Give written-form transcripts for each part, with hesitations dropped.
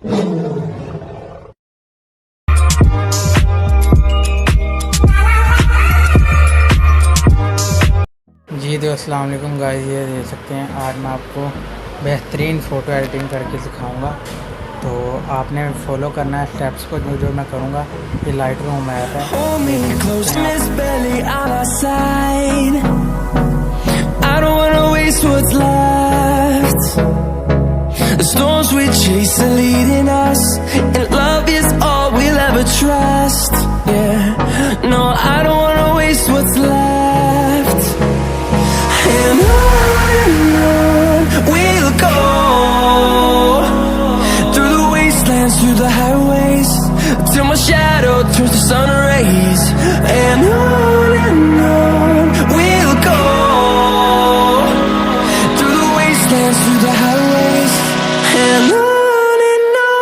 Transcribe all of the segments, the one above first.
जी तो अस्सलाम वालेकुम गाइस, ये देख सकते हैं आज मैं आपको बेहतरीन फ़ोटो एडिटिंग करके सिखाऊंगा। तो आपने फॉलो करना है स्टेप्स को, जो मैं करूंगा। ये लाइटरूम ऐप है। The storms we chase are leading us, and love is all we'll ever trust. Yeah, no, I don't wanna waste what's left. And on we'll go, through the wastelands, through the highways, till my shadow turns to sun rays. And on we'll go, through the wastelands, through the highways, and on we'll go.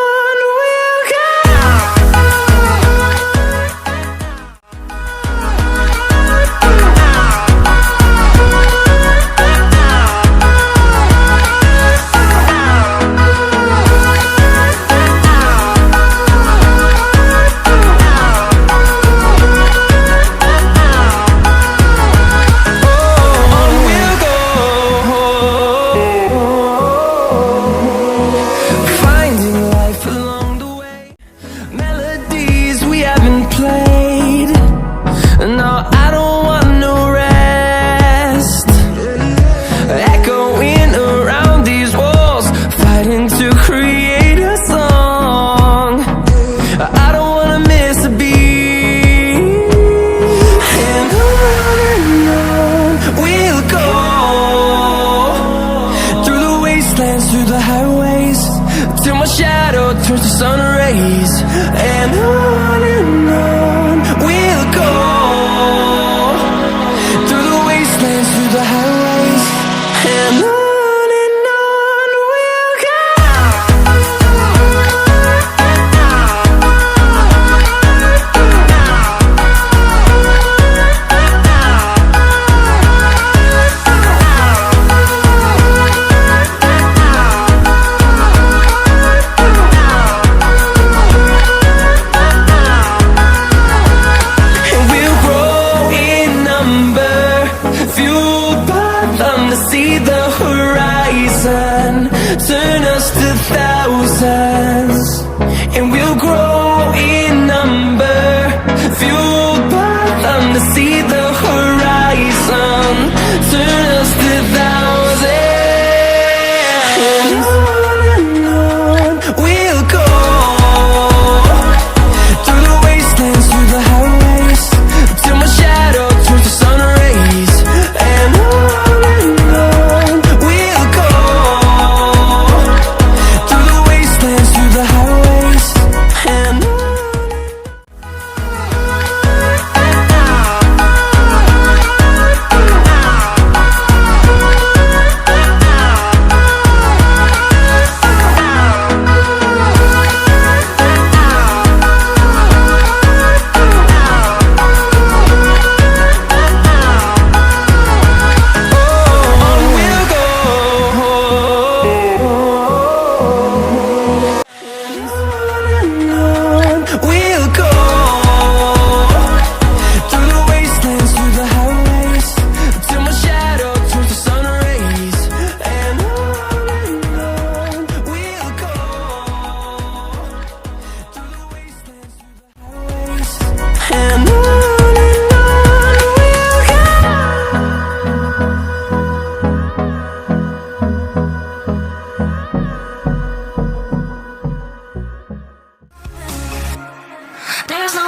Through the highways, till my shadow turns to sun rays. And on we'll go, through the wastelands, through the highways, and on we'll go. See the horizon, turn us to thousands, and we'll grow in number, fueled by them. To see the horizon, turn us to thousands, and on we'll go, through the wastelands, through the highways, till my shadow turns to sun rays. And there's no